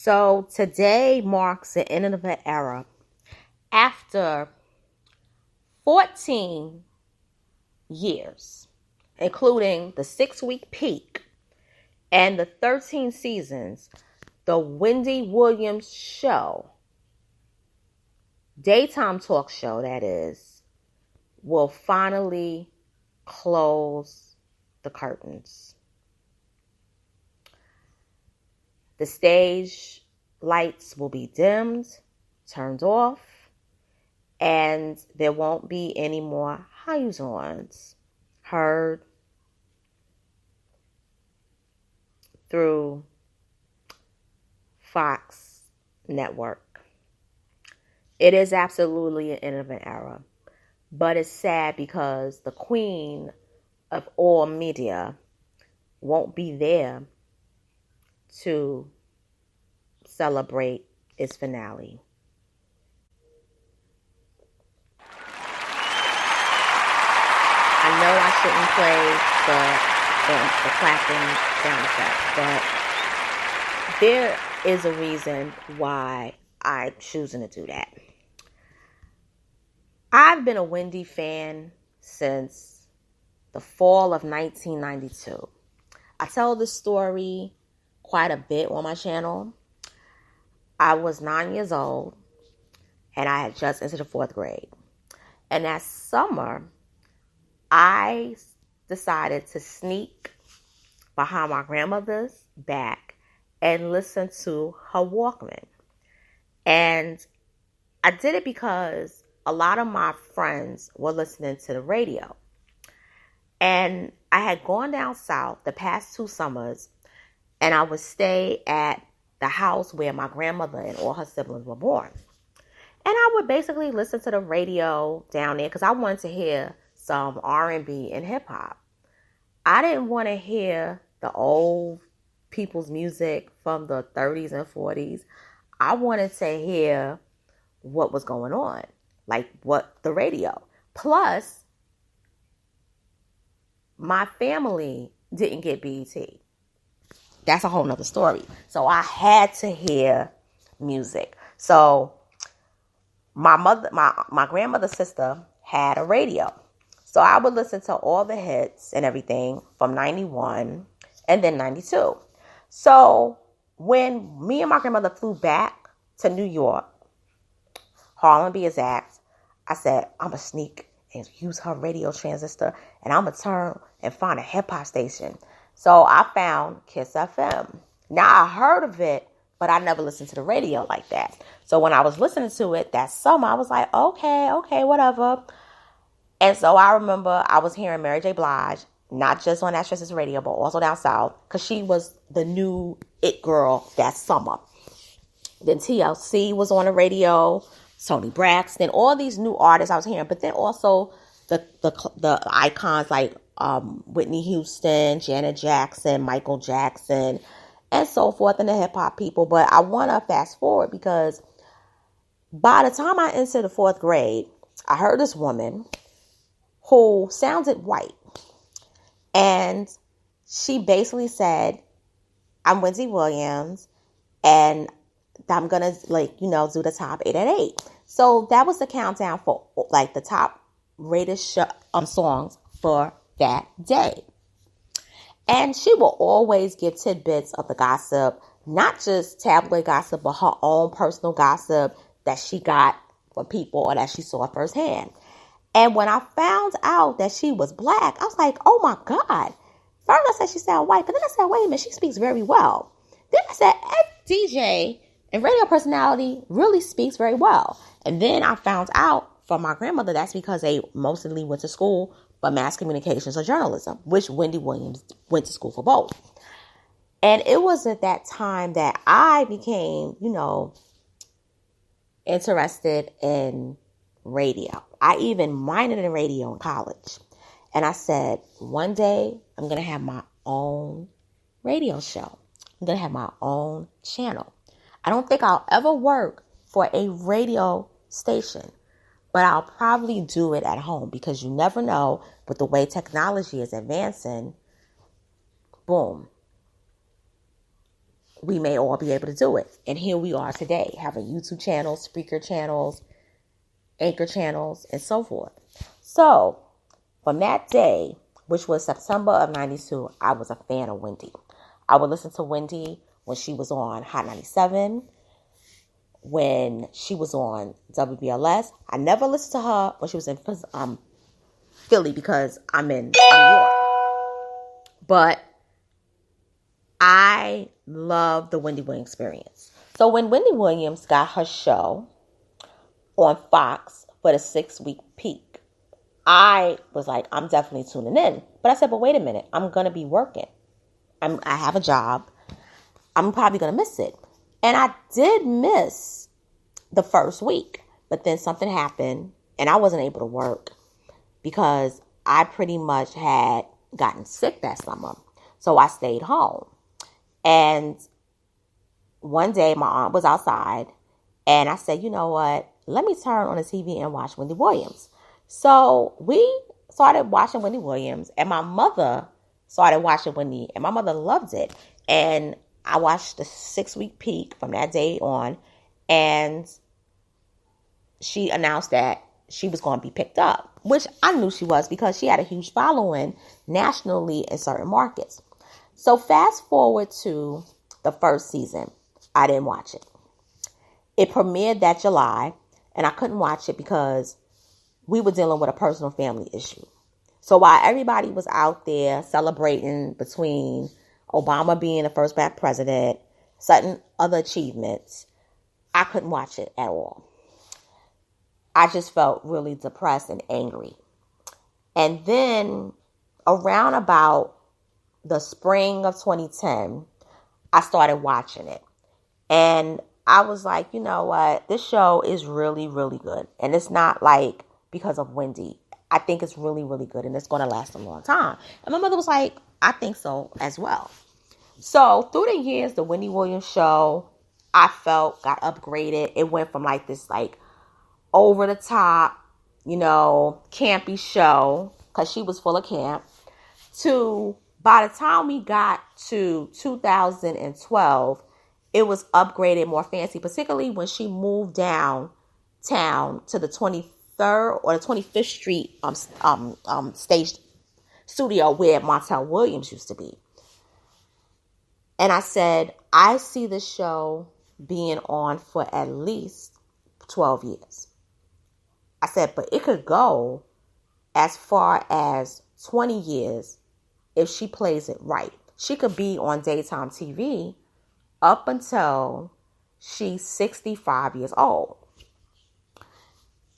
So today marks the end of an era. After 14 years, including the 6-week peak and the 13 seasons, the Wendy Williams show, daytime talk show that is, will finally close the curtains. The stage lights will be dimmed, turned off, and there won't be any more house-ons heard through Fox Network. It is absolutely an end of an era, but it's sad because the queen of all media won't be there to celebrate its finale. I know I shouldn't play the clapping sound effect, but there is a reason why I'm choosing to do that. I've been a Wendy fan since the fall of 1992. I tell this story quite a bit on my channel. I was 9 years old and I had just entered the 4th grade. And that summer, I decided to sneak behind my grandmother's back and listen to her Walkman. And I did it because a lot of my friends were listening to the radio. And I had gone down south the past 2 summers, and I would stay at the house where my grandmother and all her siblings were born. And I would basically listen to the radio down there because I wanted to hear some R&B and hip hop. I didn't want to hear the old people's music from the 30s and 40s. I wanted to hear what was going on, like what the radio. Plus, my family didn't get BET. That's a whole nother story. So I had to hear music. So my grandmother's sister had a radio. So I would listen to all the hits and everything from 91 and then 92. So when me and my grandmother flew back to New York, Harlem be exact, I said, I'm going to sneak and use her radio transistor, and I'm going to turn and find a hip-hop station. So I found Kiss FM. Now, I heard of it, but I never listened to the radio like that. So when I was listening to it that summer, I was like, okay, whatever. And so I remember I was hearing Mary J. Blige, not just on Actresses Radio, but also down south, because she was the new it girl that summer. Then TLC was on the radio, Toni Braxton, all these new artists I was hearing, but then also the icons like Whitney Houston, Janet Jackson, Michael Jackson, and so forth, and the hip hop people. But I want to fast forward because by the time I entered the 4th grade, I heard this woman who sounded white, and she basically said, I'm Wendy Williams, and I'm going to, do the top 8 at 8. So that was the countdown for, the top rated songs for that day. And she will always give tidbits of the gossip, not just tabloid gossip, but her own personal gossip that she got from people or that she saw firsthand. And when I found out that she was black, I was like, oh my God. First I said she sounded white, but then I said, wait a minute, she speaks very well. Then I said, DJ and radio personality really speaks very well. And then I found out from my grandmother that's because they mostly went to school for mass communications or journalism, which Wendy Williams went to school for both. And it was at that time that I became, interested in radio. I even minored in radio in college. And I said, one day I'm going to have my own radio show. I'm going to have my own channel. I don't think I'll ever work for a radio station, but I'll probably do it at home because you never know with the way technology is advancing. Boom. we may all be able to do it. And here we are today, having YouTube channels, speaker channels, anchor channels, and so forth. So from that day, which was September of 92, I was a fan of Wendy. I would listen to Wendy when she was on Hot 97, when she was on WBLS. I never listened to her when she was in Philly because I'm in New York. But I love the Wendy Williams experience. So when Wendy Williams got her show on Fox for the 6-week peak, I was like, I'm definitely tuning in. But I said, but wait a minute, I'm going to be working. I have a job. I'm probably going to miss it. And I did miss the first week. But then something happened and I wasn't able to work because I pretty much had gotten sick that summer. So I stayed home. And one day my aunt was outside and I said, you know what? Let me turn on the TV and watch Wendy Williams. So we started watching Wendy Williams and my mother started watching Wendy and my mother loved it. And I watched the 6-week peak from that day on, and she announced that she was going to be picked up, which I knew she was because she had a huge following nationally in certain markets. So fast forward to the first season. I didn't watch it. It premiered that July, and I couldn't watch it because we were dealing with a personal family issue. So while everybody was out there celebrating between Obama being the first black president, certain other achievements, I couldn't watch it at all. I just felt really depressed and angry. And then around about the spring of 2010, I started watching it. And I was like, you know what? This show is really, really good. And it's not like because of Wendy. I think it's really, really good. And it's going to last a long time. And my mother was like, I think so as well. So through the years, the Wendy Williams show, I felt got upgraded. It went from like this like over the top, campy show, because she was full of camp, to by the time we got to 2012, it was upgraded, more fancy, particularly when she moved downtown to the 23rd or the 25th Street stage studio where Montel Williams used to be. And I said, I see this show being on for at least 12 years. I said, but it could go as far as 20 years if she plays it right. She could be on daytime TV up until she's 65 years old.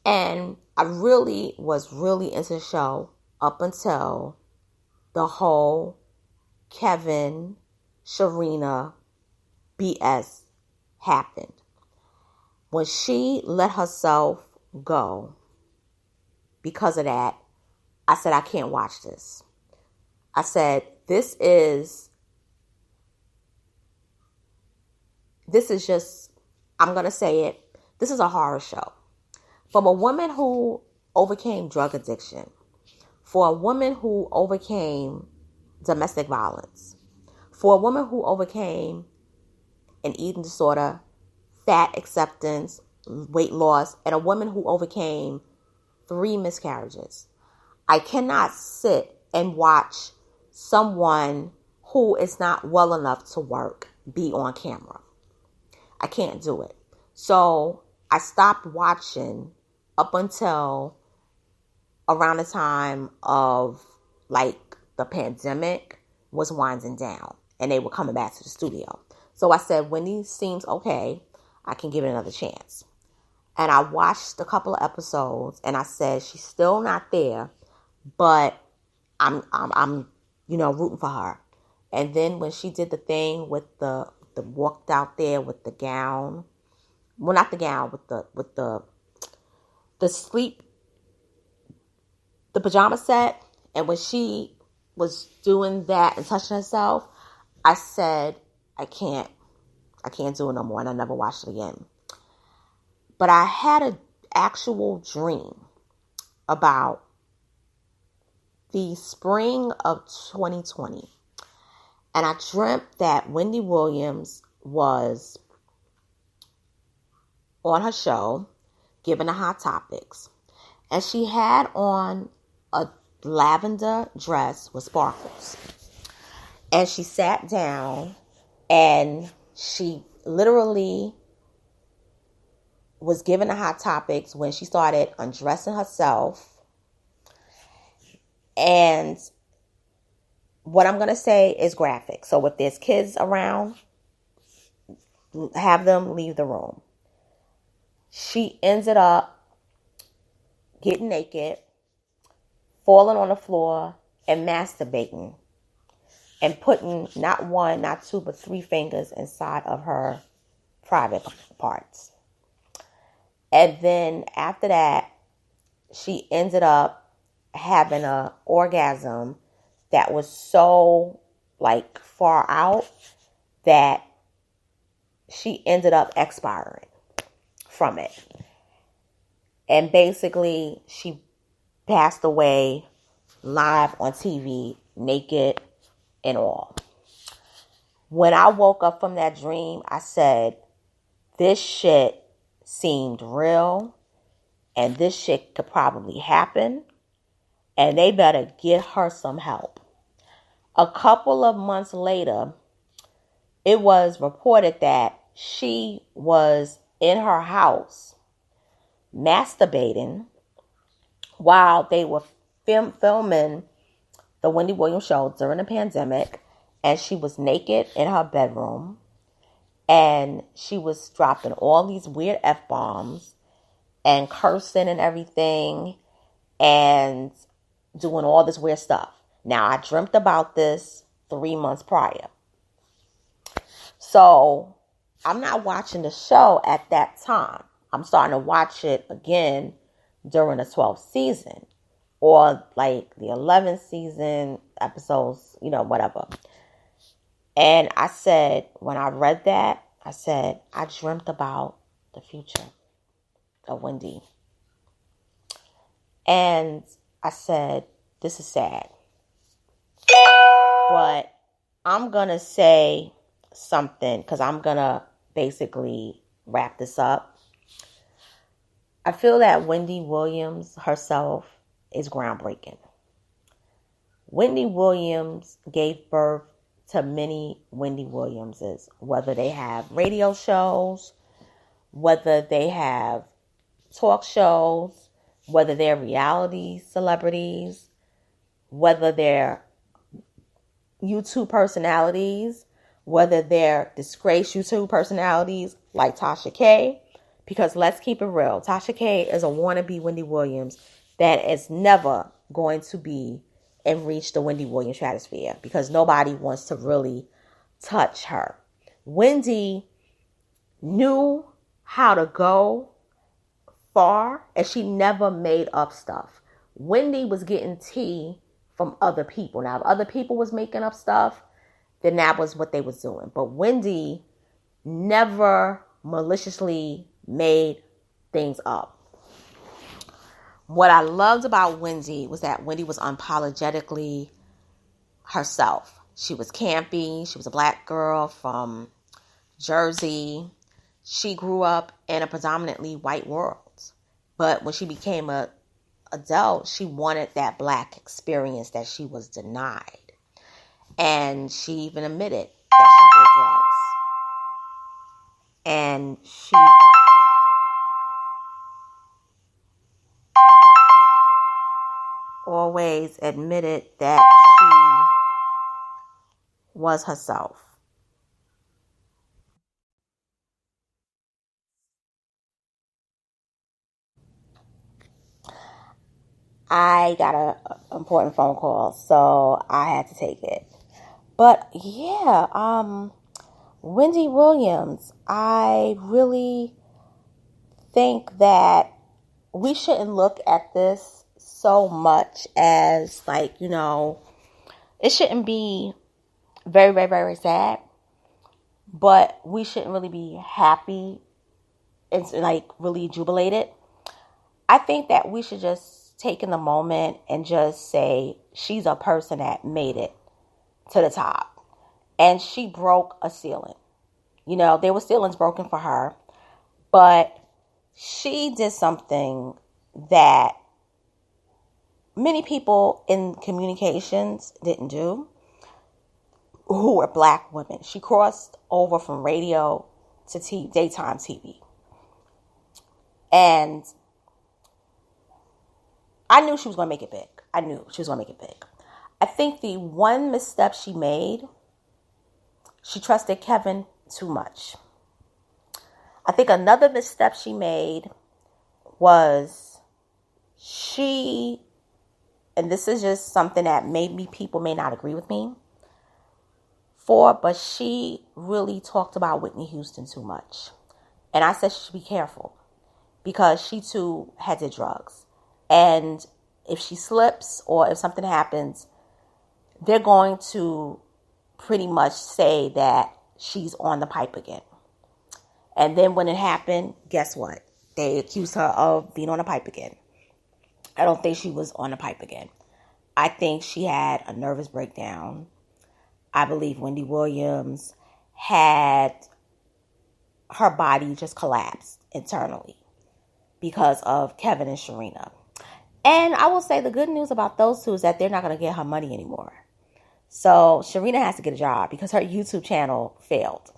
And I really was really into the show up until the whole Kevin, Sharina BS happened. When she let herself go because of that, I said, I can't watch this. I said, this is just, I'm going to say it, this is a horror show. From a woman who overcame drug addiction, for a woman who overcame domestic violence, for a woman who overcame an eating disorder, fat acceptance, weight loss, and a woman who overcame 3 miscarriages. I cannot sit and watch someone who is not well enough to work be on camera. I can't do it. So I stopped watching up until around the time of like the pandemic was winding down and they were coming back to the studio. So I said, Wendy seems okay. I can give it another chance. And I watched a couple of episodes and I said, she's still not there, but I'm rooting for her. And then when she did the thing with the walked out there with the gown, well, not the gown, with the sleep, the pajama set. And when she was doing that and touching herself, I said, I can't do it no more. And I never watched it again. But I had an actual dream about the spring of 2020. And I dreamt that Wendy Williams was on her show giving the hot topics. And she had on a lavender dress with sparkles. And she sat down and she literally was given the hot topics when she started undressing herself. And what I'm going to say is graphic. So if there's kids around, have them leave the room. She ended up getting naked, falling on the floor, and masturbating. And putting not one, not two, but 3 fingers inside of her private parts. And then after that, she ended up having an orgasm that was so far out that she ended up expiring from it. And basically, she passed away live on TV, naked and all. When I woke up from that dream, I said, this shit seemed real, and this shit could probably happen, and they better get her some help. A couple of months later, it was reported that she was in her house masturbating while they were filming the Wendy Williams show during the pandemic, and she was naked in her bedroom, and she was dropping all these weird F-bombs and cursing and everything and doing all this weird stuff. Now, I dreamt about this 3 months prior. So, I'm not watching the show at that time. I'm starting to watch it again during the 12th season. Or the 11th season episodes, whatever. And I said, when I read that, I said, I dreamt about the future of Wendy. And I said, this is sad. But I'm going to say something because I'm going to basically wrap this up. I feel that Wendy Williams herself is groundbreaking. Wendy Williams gave birth to many Wendy Williamses, whether they have radio shows, whether they have talk shows, whether they're reality celebrities, whether they're YouTube personalities, whether they're disgraced YouTube personalities like Tasha K. Because let's keep it real, Tasha K is a wannabe Wendy Williams that is never going to be and reach the Wendy Williams stratosphere because nobody wants to really touch her. Wendy knew how to go far and she never made up stuff. Wendy was getting tea from other people. Now, if other people was making up stuff, then that was what they was doing. But Wendy never maliciously made things up. What I loved about Wendy was that Wendy was unapologetically herself. She was campy. She was a black girl from Jersey. She grew up in a predominantly white world. But when she became an adult, she wanted that black experience that she was denied. And she even admitted that she did drugs. And she always admitted that she was herself. I got an important phone call, so I had to take it. But yeah, Wendy Williams, I really think that we shouldn't look at this so much as it shouldn't be very, very, very sad, but we shouldn't really be happy and really jubilated. I think that we should just take in the moment and just say she's a person that made it to the top and she broke a ceiling. You know, there was feelings broken for her. But she did something that many people in communications didn't do, who were black women. She crossed over from radio to daytime TV. And I knew she was going to make it big. I think the one misstep she made, she trusted Kevin too much. I think another misstep she made was and this is just something that maybe people may not agree with me but she really talked about Whitney Houston too much. And I said she should be careful because she too had did drugs. And if she slips or if something happens, they're going to pretty much say that she's on the pipe again. And then when it happened, guess what? They accused her of being on the pipe again. I don't think she was on the pipe again. I think she had a nervous breakdown. I believe Wendy Williams had her body just collapsed internally because of Kevin and Sharina. And I will say the good news about those two is that they're not going to get her money anymore. So Sharina has to get a job because her YouTube channel failed.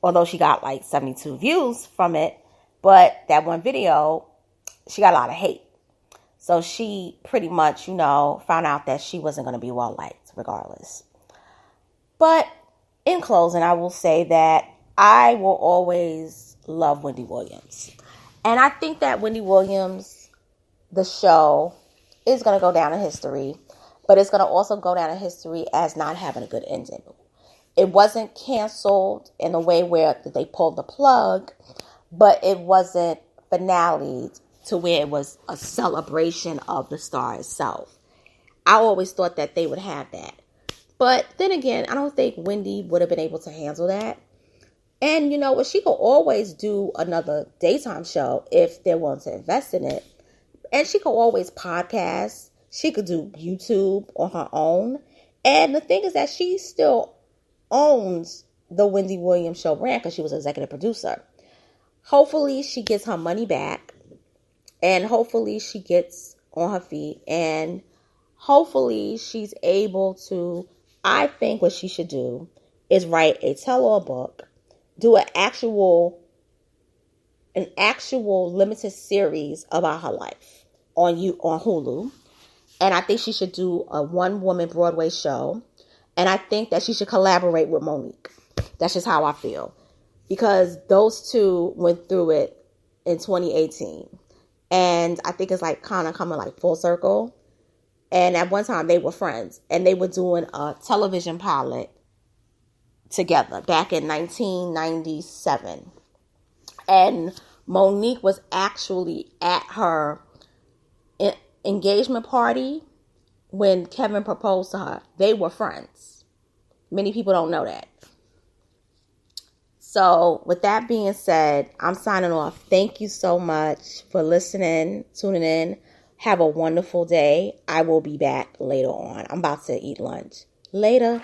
Although she got like 72 views from it. But that one video, she got a lot of hate. So she pretty much, found out that she wasn't going to be well liked regardless. But in closing, I will say that I will always love Wendy Williams. And I think that Wendy Williams, the show, is going to go down in history. But it's going to also go down in history as not having a good ending. It wasn't canceled in a way where they pulled the plug, but it wasn't finale to where it was a celebration of the star itself. I always thought that they would have that. But then again, I don't think Wendy would have been able to handle that. And you know what? She could always do another daytime show if they're willing to invest in it. And she could always podcast. She could do YouTube on her own. And the thing is that she still owns the Wendy Williams show brand because she was executive producer. Hopefully she gets her money back. And hopefully she gets on her feet. And hopefully she's able to, I think what she should do is write a tell-all book, do an actual limited series about her life on Hulu. And I think she should do a one-woman Broadway show. And I think that she should collaborate with Monique. That's just how I feel. Because those two went through it in 2018. And I think it's like kind of coming like full circle. And at one time they were friends. And they were doing a television pilot together back in 1997. And Monique was actually at her engagement party when Kevin proposed to her. They were friends. Many people don't know that. So with that being said, I'm signing off. Thank you so much for listening, tuning in. Have a wonderful day. I will be back later on. I'm about to eat lunch. Later.